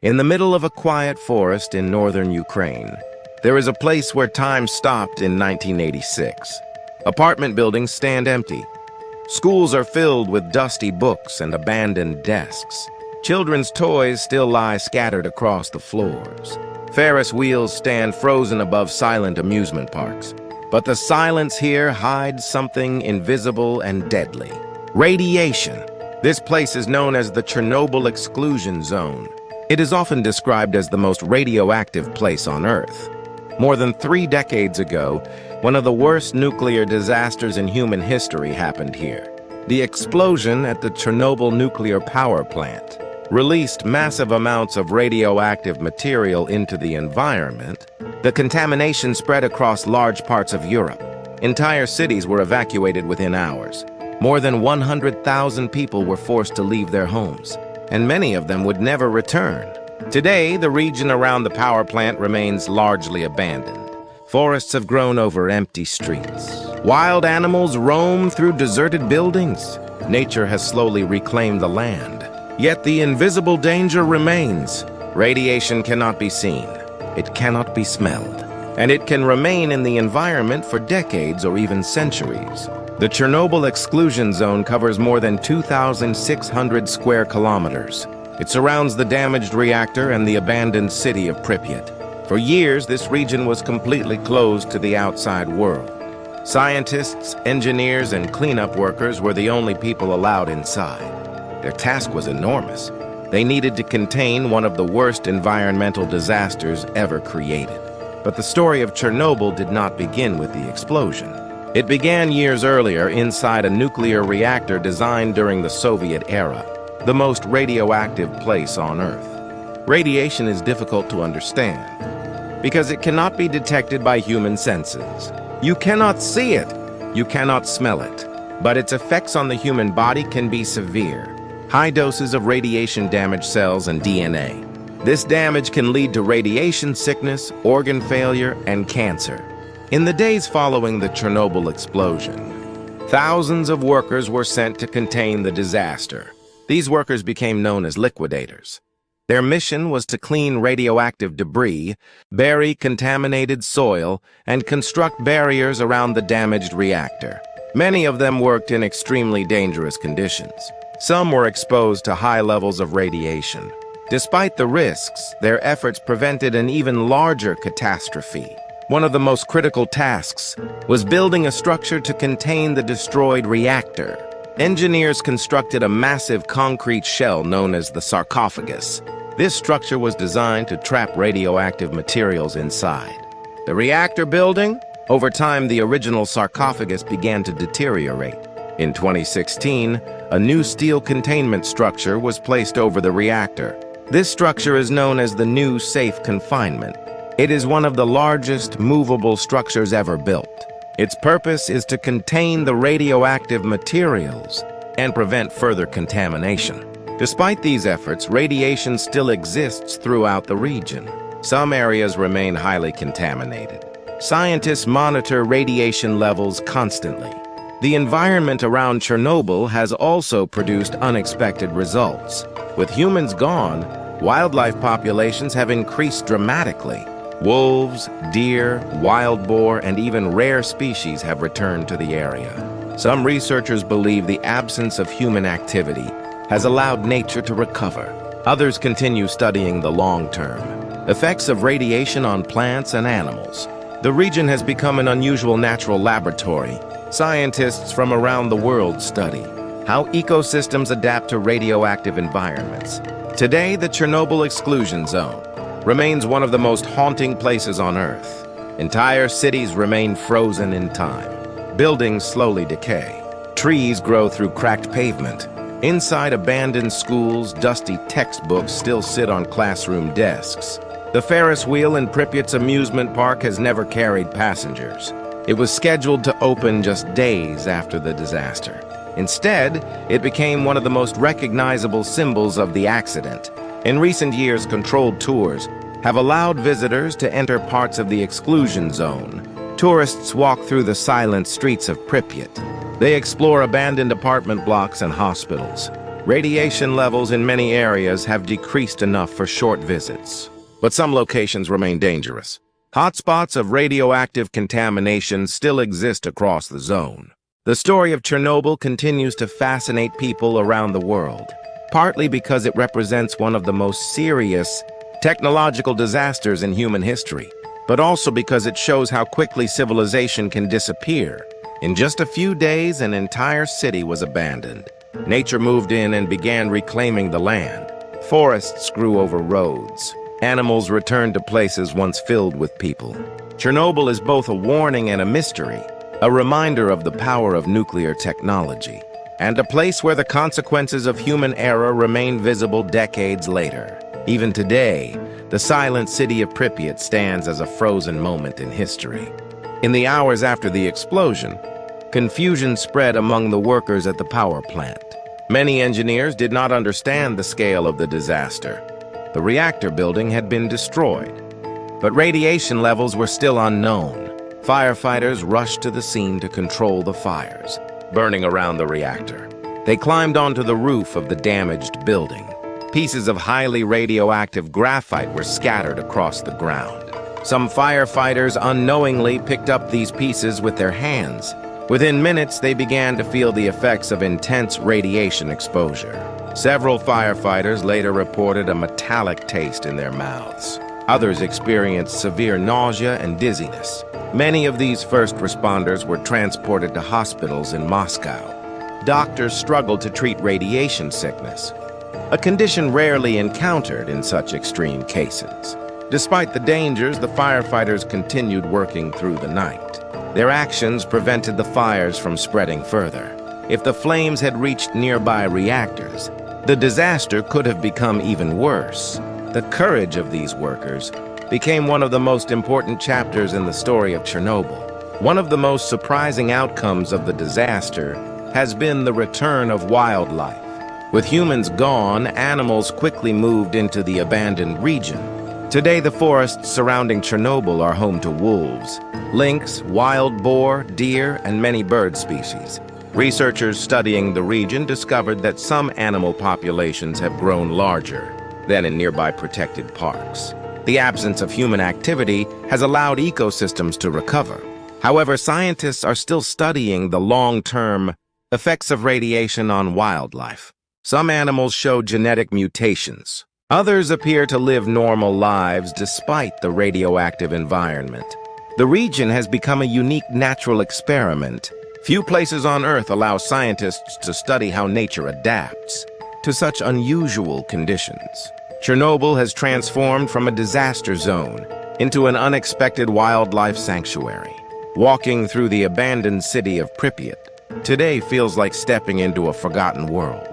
In the middle of a quiet forest in northern Ukraine, there is a place where time stopped in 1986. Apartment buildings stand empty. Schools are filled with dusty books and abandoned desks. Children's toys still lie scattered across the floors. Ferris wheels stand frozen above silent amusement parks. But the silence here hides something invisible and deadly. Radiation. This place is known as the Chernobyl Exclusion Zone. It is often described as the most radioactive place on Earth. More than 3 decades ago, one of the worst nuclear disasters in human history happened here. The explosion at the Chernobyl nuclear power plant released massive amounts of radioactive material into the environment. The contamination spread across large parts of Europe. Entire cities were evacuated within hours. More than 100,000 people were forced to leave their homes, and many of them would never return. Today, the region around the power plant remains largely abandoned. Forests have grown over empty streets. Wild animals roam through deserted buildings. Nature has slowly reclaimed the land. Yet the invisible danger remains. Radiation cannot be seen. It cannot be smelled. And it can remain in the environment for decades or even centuries. The Chernobyl Exclusion Zone covers more than 2,600 square kilometers. It surrounds the damaged reactor and the abandoned city of Pripyat. For years, this region was completely closed to the outside world. Scientists, engineers, and cleanup workers were the only people allowed inside. Their task was enormous. They needed to contain one of the worst environmental disasters ever created. But the story of Chernobyl did not begin with the explosion. It began years earlier inside a nuclear reactor designed during the Soviet era, the most radioactive place on Earth. Radiation is difficult to understand because it cannot be detected by human senses. You cannot see it, you cannot smell it, but its effects on the human body can be severe. High doses of radiation damage cells and DNA. This damage can lead to radiation sickness, organ failure, and cancer. In the days following the Chernobyl explosion, thousands of workers were sent to contain the disaster. These workers became known as liquidators. Their mission was to clean radioactive debris, bury contaminated soil, and construct barriers around the damaged reactor. Many of them worked in extremely dangerous conditions. Some were exposed to high levels of radiation. Despite the risks, their efforts prevented an even larger catastrophe. One of the most critical tasks was building a structure to contain the destroyed reactor. Engineers constructed a massive concrete shell known as the sarcophagus. This structure was designed to trap radioactive materials inside. The reactor building? Over time, the original sarcophagus began to deteriorate. In 2016, a new steel containment structure was placed over the reactor. This structure is known as the new safe confinement. It is one of the largest movable structures ever built. Its purpose is to contain the radioactive materials and prevent further contamination. Despite these efforts, radiation still exists throughout the region. Some areas remain highly contaminated. Scientists monitor radiation levels constantly. The environment around Chernobyl has also produced unexpected results. With humans gone, wildlife populations have increased dramatically. Wolves, deer, wild boar, and even rare species have returned to the area. Some researchers believe the absence of human activity has allowed nature to recover. Others continue studying the long-term effects of radiation on plants and animals. The region has become an unusual natural laboratory. Scientists from around the world study how ecosystems adapt to radioactive environments. Today, the Chernobyl Exclusion Zone remains one of the most haunting places on Earth. Entire cities remain frozen in time. Buildings slowly decay. Trees grow through cracked pavement. Inside abandoned schools, dusty textbooks still sit on classroom desks. The Ferris wheel in Pripyat's amusement park has never carried passengers. It was scheduled to open just days after the disaster. Instead, it became one of the most recognizable symbols of the accident. In recent years, controlled tours have allowed visitors to enter parts of the exclusion zone. Tourists walk through the silent streets of Pripyat. They explore abandoned apartment blocks and hospitals. Radiation levels in many areas have decreased enough for short visits, but some locations remain dangerous. Hotspots of radioactive contamination still exist across the zone. The story of Chernobyl continues to fascinate people around the world, partly because it represents one of the most serious technological disasters in human history, but also because it shows how quickly civilization can disappear. In just a few days, an entire city was abandoned. Nature moved in and began reclaiming the land. Forests grew over roads. Animals returned to places once filled with people. Chernobyl is both a warning and a mystery, a reminder of the power of nuclear technology, and a place where the consequences of human error remain visible decades later. Even today, the silent city of Pripyat stands as a frozen moment in history. In the hours after the explosion, confusion spread among the workers at the power plant. Many engineers did not understand the scale of the disaster. The reactor building had been destroyed, but radiation levels were still unknown. Firefighters rushed to the scene to control the fires burning around the reactor. They climbed onto the roof of the damaged building. Pieces of highly radioactive graphite were scattered across the ground. Some firefighters unknowingly picked up these pieces with their hands. Within minutes, they began to feel the effects of intense radiation exposure. Several firefighters later reported a metallic taste in their mouths. Others experienced severe nausea and dizziness. Many of these first responders were transported to hospitals in Moscow. Doctors struggled to treat radiation sickness, a condition rarely encountered in such extreme cases. Despite the dangers, the firefighters continued working through the night. Their actions prevented the fires from spreading further. If the flames had reached nearby reactors, the disaster could have become even worse. The courage of these workers became one of the most important chapters in the story of Chernobyl. One of the most surprising outcomes of the disaster has been the return of wildlife. With humans gone, animals quickly moved into the abandoned region. Today, the forests surrounding Chernobyl are home to wolves, lynx, wild boar, deer, and many bird species. Researchers studying the region discovered that some animal populations have grown larger than in nearby protected parks. The absence of human activity has allowed ecosystems to recover. However, scientists are still studying the long-term effects of radiation on wildlife. Some animals show genetic mutations. Others appear to live normal lives despite the radioactive environment. The region has become a unique natural experiment. Few places on Earth allow scientists to study how nature adapts to such unusual conditions. Chernobyl has transformed from a disaster zone into an unexpected wildlife sanctuary. Walking through the abandoned city of Pripyat today feels like stepping into a forgotten world.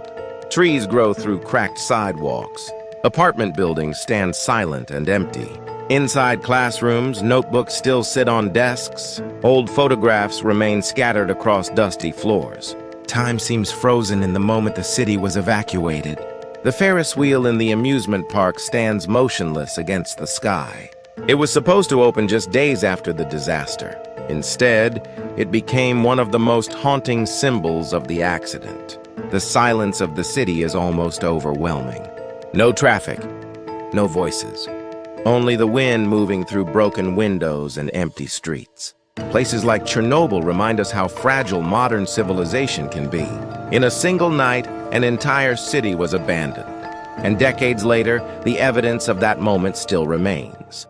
Trees grow through cracked sidewalks. Apartment buildings stand silent and empty. Inside classrooms, notebooks still sit on desks. Old photographs remain scattered across dusty floors. Time seems frozen in the moment the city was evacuated. The Ferris wheel in the amusement park stands motionless against the sky. It was supposed to open just days after the disaster. Instead, it became one of the most haunting symbols of the accident. The silence of the city is almost overwhelming. No traffic, no voices. Only the wind moving through broken windows and empty streets. Places like Chernobyl remind us how fragile modern civilization can be. In a single night, an entire city was abandoned. And decades later, the evidence of that moment still remains.